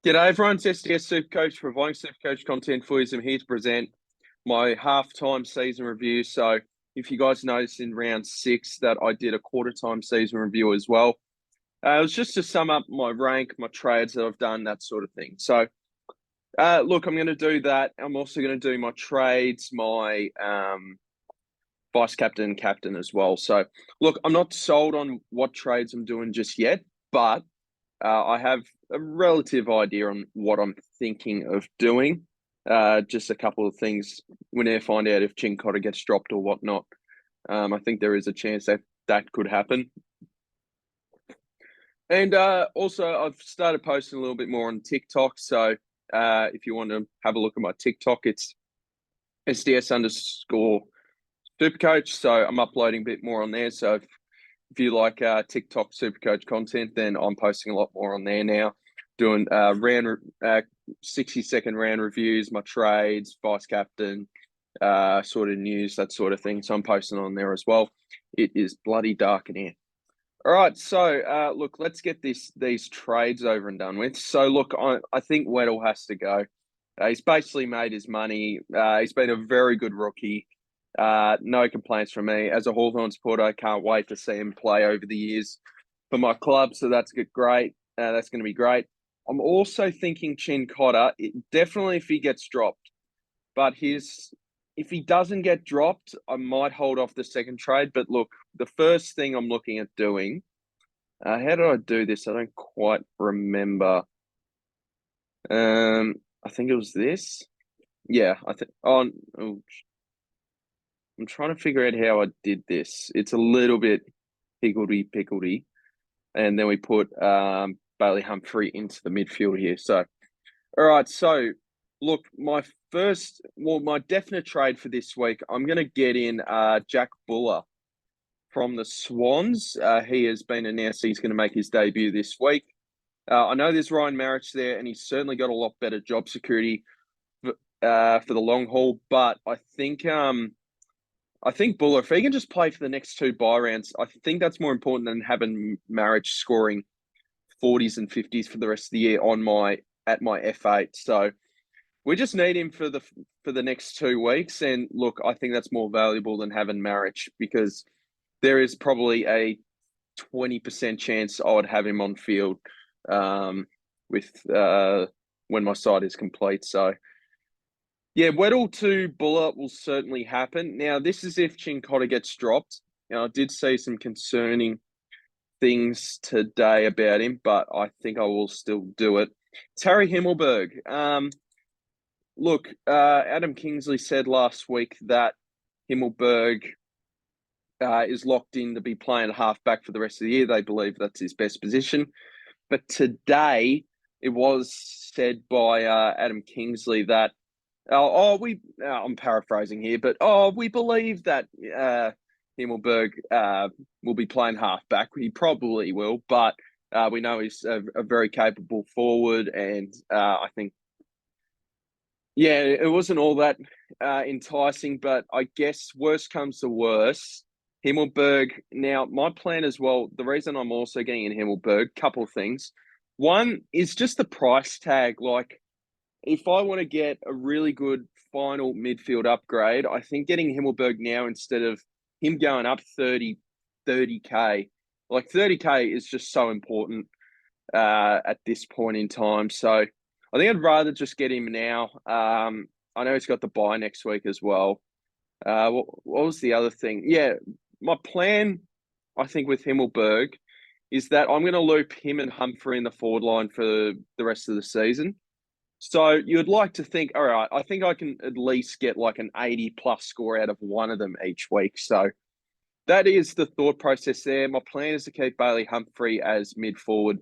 G'day everyone, it's SDS SuperCoach providing SuperCoach content for you. I'm here to present my half-time season review. So if you guys noticed in round 6 that I did a quarter-time season review as well. It was just to sum up my rank, my trades that I've done, that sort of thing. So look, I'm going to do that. I'm also going to do my trades, my vice captain and captain as well. So look, I'm not sold on what trades I'm doing just yet, but I have a relative idea on what I'm thinking of doing. Just a couple of things. We need to find out if Chincotta gets dropped or whatnot. I think there is a chance that that could happen. And also, I've started posting a little bit more on TikTok. So if you want to have a look at my TikTok, it's SDS _SuperCoach. So I'm uploading a bit more on there. So if you like TikTok SuperCoach content, then I'm posting a lot more on there now, doing 60-second round reviews, my trades, vice captain, sort of news, that sort of thing. So I'm posting on there as well. It is bloody dark in here. All right, so look, let's get these trades over and done with. So look, I think Weddle has to go. He's basically made his money. He's been a very good rookie. No complaints from me. As a Hawthorn supporter, I can't wait to see him play over the years for my club. So that's great. That's going to be great. I'm also thinking Chincotta, definitely if he gets dropped. But if he doesn't get dropped, I might hold off the second trade. But look, the first thing I'm looking at doing, how did I do this? I don't quite remember. I think it was this. Yeah, I think. Oh, I'm trying to figure out how I did this. It's a little bit pickledy. And then we put Bailey Humphrey into the midfield here. So, all right. So, look, my definite trade for this week, I'm going to get in Jack Buller from the Swans. He has been announced he's going to make his debut this week. I know there's Ryan Marich there, and he's certainly got a lot better job security for the long haul. But I think Buller, if he can just play for the next 2 bye rounds, I think that's more important than having Marich scoring 40s and 50s for the rest of the year at my F8. So we just need him for the next 2 weeks. And look, I think that's more valuable than having Marich, because there is probably a 20% chance I would have him on field with when my side is complete. So yeah, Weddle to Buller will certainly happen. Now, this is if Chincotta gets dropped. Now, I did see some concerning things today about him, but I think I will still do it. Terry Himmelberg. Look, Adam Kingsley said last week that Himmelberg is locked in to be playing halfback for the rest of the year. They believe that's his best position. But today, it was said by Adam Kingsley that I'm paraphrasing here, but we believe that Himmelberg will be playing halfback. He probably will, but we know he's a very capable forward, and I think, yeah, it wasn't all that enticing, but I guess worst comes to worst, Himmelberg. Now, my plan as well, the reason I'm also getting in Himmelberg, couple of things. One is just the price tag. Like, if I want to get a really good final midfield upgrade, I think getting Himmelberg now instead of him going up 30K, like 30K is just so important at this point in time. So I think I'd rather just get him now. I know he's got the bye next week as well. What was the other thing? Yeah, my plan, I think, with Himmelberg is that I'm going to loop him and Humphrey in the forward line for the rest of the season. So you'd like to think, all right, I think I can at least get like an 80 plus score out of one of them each week. So that is the thought process there. My plan is to keep Bailey Humphrey as mid forward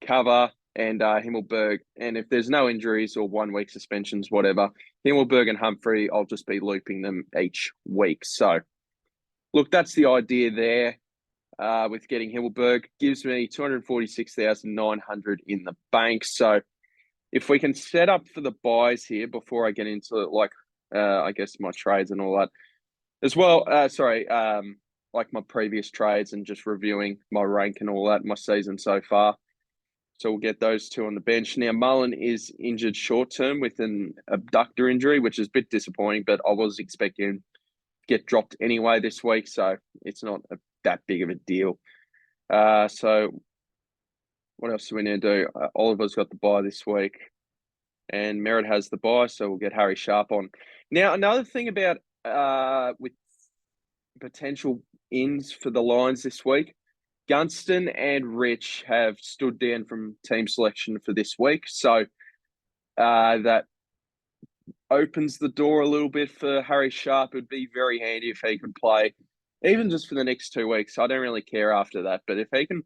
cover and Himmelberg. And if there's no injuries or 1 week suspensions, whatever, Himmelberg and Humphrey, I'll just be looping them each week. So look, that's the idea there. With getting Himmelberg, gives me 246,900 in the bank. So if we can set up for the buys here before I get into I guess my trades and all that as well. Like my previous trades and just reviewing my rank and all that, my season so far. So we'll get those two on the bench. Now, Mullen is injured short-term with an abductor injury, which is a bit disappointing, but I was expecting him to get dropped anyway this week, so it's not that big of a deal. So what else do we need to do? Oliver's got the bye this week, and Merritt has the bye, so we'll get Harry Sharp on. Now, another thing about with potential ins for the Lions this week, Gunston and Rich have stood down from team selection for this week. So that opens the door a little bit for Harry Sharp. It would be very handy if he could play, even just for the next 2 weeks. I don't really care after that. But if he can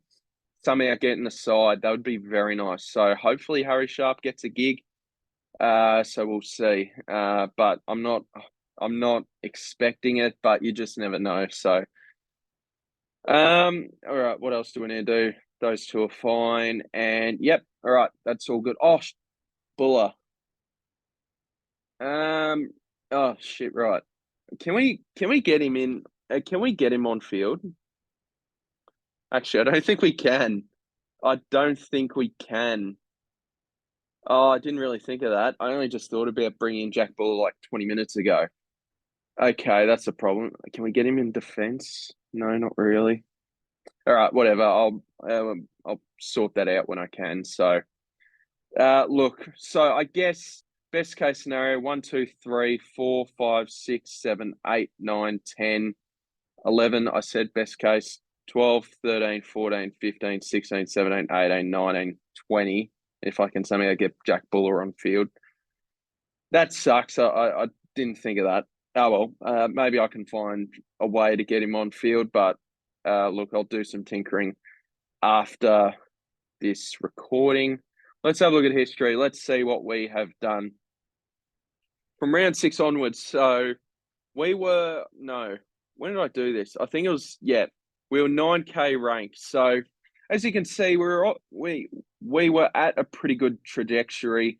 somehow get in the side, that would be very nice. So hopefully Harry Sharp gets a gig. So we'll see. But I'm not expecting it, but you just never know. So all right, what else do we need to do? Those two are fine. And yep, all right, that's all good. Oh, Buller. Oh shit, right. Can we get him in? Can we get him on field? Actually, I don't think we can. I don't think we can. Oh, I didn't really think of that. I only just thought about bringing in Jack Buller like 20 minutes ago. Okay, that's a problem. Can we get him in defense? No, not really. All right, whatever. I'll sort that out when I can. So, look. So I guess best case scenario: 1, 2, 3, 4, 5, 6, 7, 8, 9, 10, 11. I said best case. 12, 13, 14, 15, 16, 17, 18, 19, 20. If I can somehow get Jack Buller on field. That sucks. I didn't think of that. Oh, well, maybe I can find a way to get him on field, but look, I'll do some tinkering after this recording. Let's have a look at history. Let's see what we have done from round 6 onwards. So when did I do this? I think it was, we were 9K ranked. So as you can see, we were at a pretty good trajectory.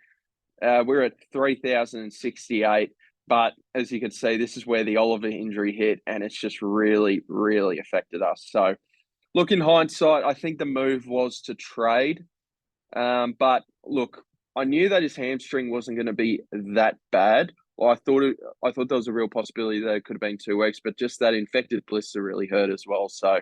We're at 3,068. But as you can see, this is where the Oliver injury hit, and it's just really, really affected us. So, look, in hindsight, I think the move was to trade. But look, I knew that his hamstring wasn't going to be that bad. Well, I thought there was a real possibility that it could have been 2 weeks, but just that infected blister really hurt as well. So,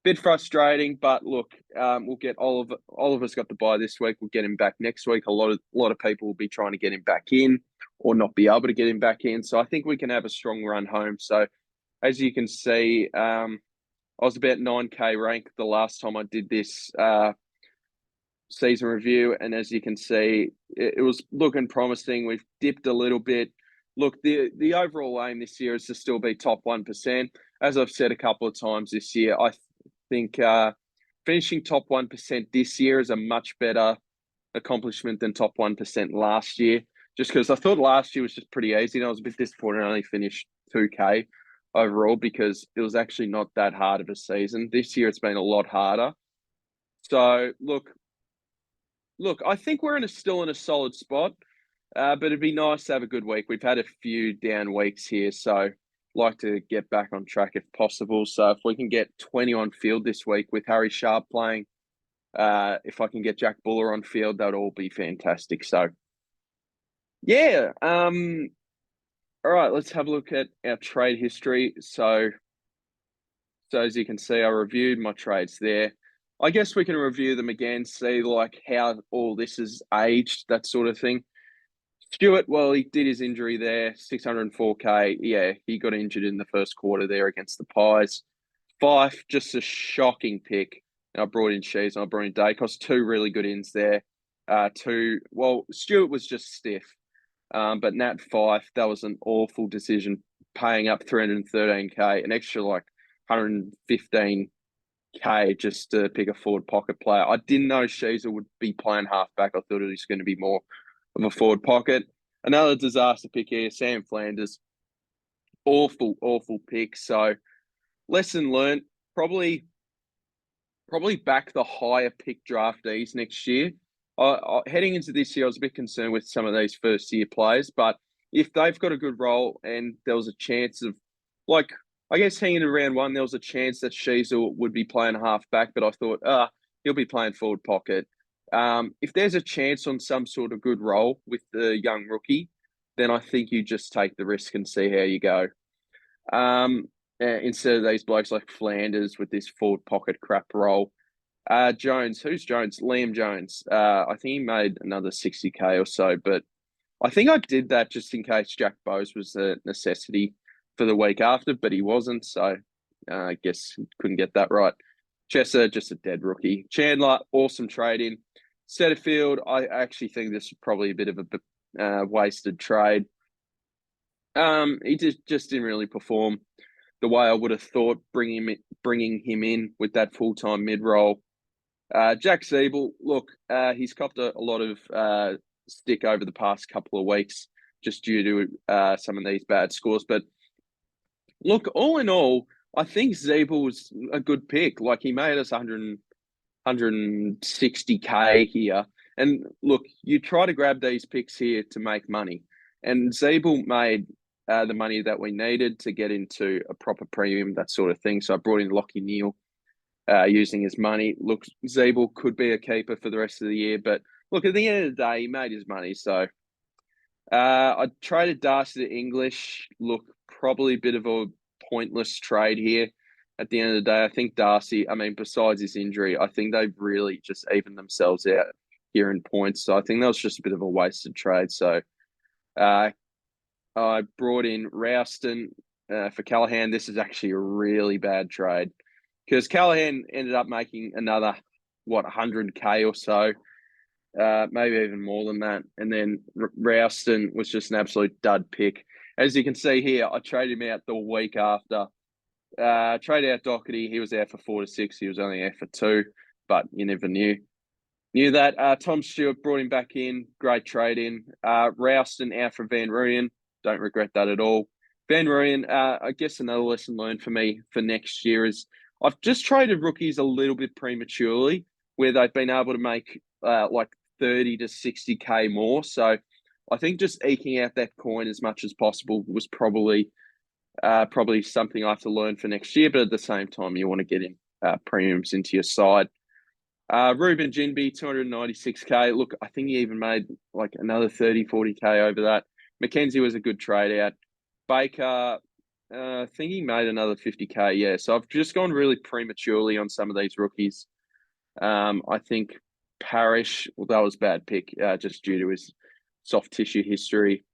bit frustrating, but look, we'll get Oliver. Oliver's got the bye this week. We'll get him back next week. A lot of people will be trying to get him back in, or not be able to get him back in. So I think we can have a strong run home. So as you can see, I was about 9K ranked the last time I did this season review, and as you can see, it was looking promising. We've dipped a little bit. Look, the overall aim this year is to still be top 1%. As I've said a couple of times this year, I think finishing top 1% this year is a much better accomplishment than top 1% last year. Just because I thought last year was just pretty easy, and I was a bit disappointed I only finished 2K overall because it was actually not that hard of a season. This year it's been a lot harder. So look, I think we're still in a solid spot, but it'd be nice to have a good week. We've had a few down weeks here, so like to get back on track if possible. So if we can get 20 on field this week with Harry Sharp playing, if I can get Jack Buller on field, that would all be fantastic. So, yeah. All right, let's have a look at our trade history. So as you can see, I reviewed my trades there. I guess we can review them again, see like how all this has aged, that sort of thing. Stewart, well, he did his injury there, 604K. Yeah, he got injured in the first quarter there against the Pies. Fife, just a shocking pick. And I brought in Shees and I brought in Dacos. 2 really good ins there. Stewart was just stiff. But Nat Fife, that was an awful decision, paying up 313K, an extra like 115K just to pick a forward pocket player. I didn't know Sheezer would be playing halfback. I thought it was going to be more of a forward pocket. Another disaster pick here, Sam Flanders. Awful pick. So lesson learned, probably back the higher pick draftees next year. Heading into this year, I was a bit concerned with some of these first year players, but if they've got a good role and there was a chance of, like, I guess hanging in round 1, there was a chance that Sheezel would be playing halfback, but I thought, he'll be playing forward pocket. If there's a chance on some sort of good role with the young rookie, then I think you just take the risk and see how you go. Instead of these blokes like Flanders with this forward pocket crap role. Jones, who's Jones? Liam Jones. I think he made another 60K or so, but I think I did that just in case Jack Bowes was a necessity for the week after, but he wasn't, so I guess couldn't get that right. Chesser, just a dead rookie. Chandler, awesome trade in. Setterfield, I actually think this is probably a bit of a wasted trade. He just didn't really perform the way I would have thought bringing him in with that full-time mid-roll. Jack Siebel, look, he's copped a lot of stick over the past couple of weeks just due to some of these bad scores. But look, all in all, I think Siebel was a good pick. Like, he made us 160K here. And look, you try to grab these picks here to make money. And Siebel made the money that we needed to get into a proper premium, that sort of thing. So I brought in Lockie Neal using his money. Look, Siebel could be a keeper for the rest of the year. But look, at the end of the day, he made his money. So I traded Darcy to English. Look, probably a bit of a pointless trade here. At the end of the day, I think Darcy, I mean, besides his injury, I think they've really just evened themselves out here in points. So I think that was just a bit of a wasted trade. So I brought in Rouston for Callahan. This is actually a really bad trade because Callahan ended up making another, 100K or so, maybe even more than that. And then Rouston was just an absolute dud pick. As you can see here, I traded him out the week after. Trade out Doherty. He was out for 4 to 6. He was only out for 2, but you never knew. Knew that. Tom Stewart brought him back in. Great trade in. Rouston out for Van Rooyen. Don't regret that at all. Van Rooyen, I guess another lesson learned for me for next year is I've just traded rookies a little bit prematurely where they've been able to make like 30 to 60K more. So I think just eking out that coin as much as possible was probably something I have to learn for next year. But at the same time, you want to get in premiums into your side. Ruben Jinby, 296K. Look, I think he even made like another 30, 40K over that. Mackenzie was a good trade out. Baker, I think he made another 50K. Yeah, so I've just gone really prematurely on some of these rookies. I think Parrish, well, that was a bad pick just due to his soft tissue history.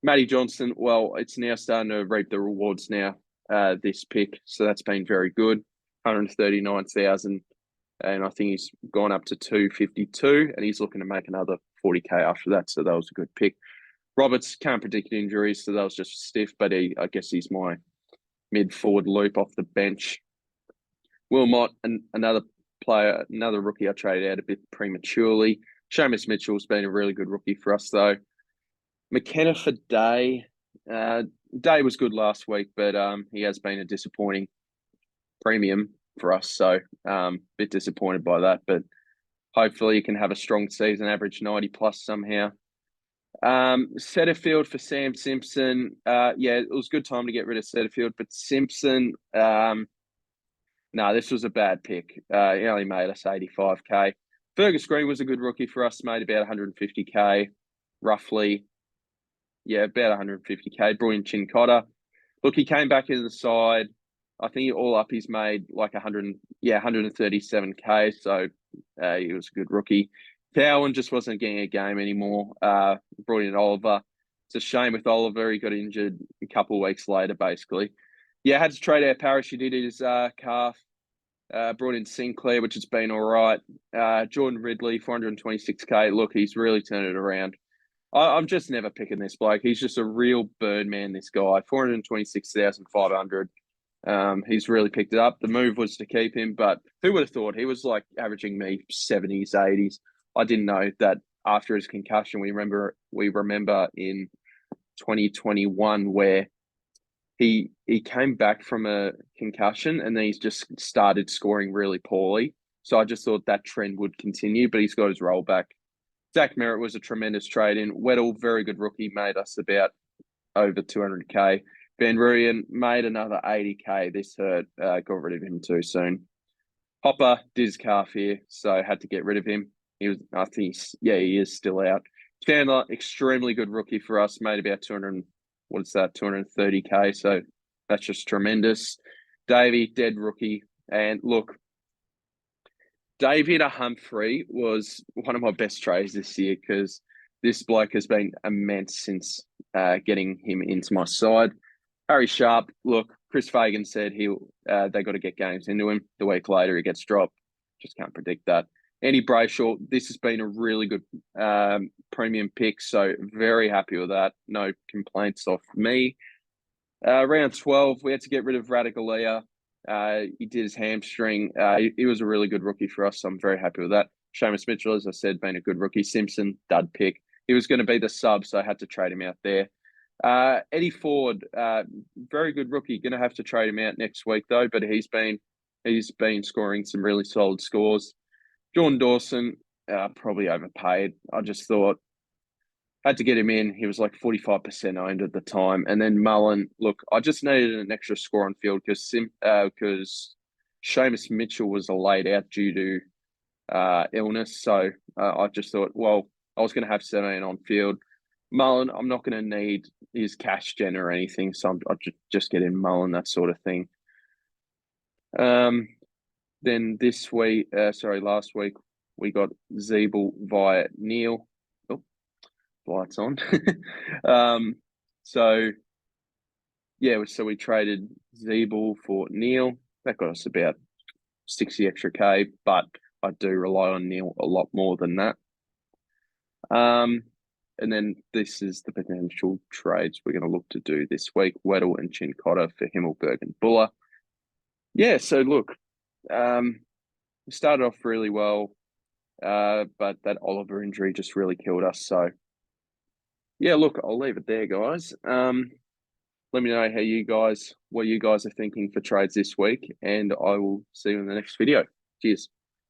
Matty Johnston, well, it's now starting to reap the rewards now, this pick. So that's been very good. 139,000. And I think he's gone up to 252, and he's looking to make another 40K after that. So that was a good pick. Roberts can't predict injuries, so that was just stiff, but I guess he's my mid-forward loop off the bench. Wilmot, another player, another rookie I traded out a bit prematurely. Seamus Mitchell's been a really good rookie for us, though. McKenna for Day. Day was good last week, but he has been a disappointing premium for us. So bit disappointed by that, but hopefully you can have a strong season, average 90 plus somehow. Setterfield for Sam Simpson. Yeah, it was a good time to get rid of Setterfield, but Simpson, this was a bad pick. He only made us 85K. Fergus Green was a good rookie for us, made about 150K, roughly. Yeah, about 150K. Brought in Chincotta. Look, he came back into the side. I think all up he's made like 137K. So he was a good rookie. Cowan just wasn't getting a game anymore. Brought in Oliver. It's a shame with Oliver. He got injured a couple of weeks later, basically. Yeah, had to trade out Parrish. He did his calf. Brought in Sinclair, which has been all right. Jordan Ridley, 426K. Look, he's really turned it around. I'm just never picking this bloke. He's just a real Birdman, this guy. 426,500. He's really picked it up. The move was to keep him, but who would have thought? He was like averaging me 70s, 80s. I didn't know that after his concussion, we remember in 2021 where he came back from a concussion and then he's just started scoring really poorly. So I just thought that trend would continue, but he's got his roll back. Zach Merritt was a tremendous trade in. Weddle, very good rookie, made us about over 200K. Van Rooyen made another 80K. This hurt. Got rid of him too soon. Hopper did his calf here, so had to get rid of him. I think he is still out. Chandler, extremely good rookie for us, made about 230K. So that's just tremendous. Davey, dead rookie. And look, David Humphrey was one of my best trades this year because this bloke has been immense since getting him into my side. Harry Sharp, look, Chris Fagan said they got to get games into him. The week later, he gets dropped. Just can't predict that. Andy Brayshaw, this has been a really good premium pick, so very happy with that. No complaints off me. Round 12, we had to get rid of Radicalia. He did his hamstring. He was a really good rookie for us, so I'm very happy with that. Seamus Mitchell, as I said, been a good rookie. Simpson, dud pick. He was going to be the sub, so I had to trade him out there. Eddie Ford, very good rookie. Going to have to trade him out next week though, but he's been scoring some really solid scores. Jordan Dawson, probably overpaid. I just thought had to get him in. He was like 45% owned at the time. And then Mullen, look, I just needed an extra score on field because Seamus Mitchell was laid out due to illness. So I just thought, well, I was going to have 17 on field. Mullen, I'm not going to need his cash gen or anything, so I'll just get in Mullen, that sort of thing. Then last week, we got Zeeble via Neil. Oh, lights on. So we traded Zeeble for Neil. That got us about 60 extra K, but I do rely on Neil a lot more than that. And then this is the potential trades we're going to look to do this week. Weddle and Chincotta for Himmelberg and Buller. Yeah, so look, we started off really well, but that Oliver injury just really killed us. So, yeah, look, I'll leave it there, guys. Let me know what you guys are thinking for trades this week, and I will see you in the next video. Cheers.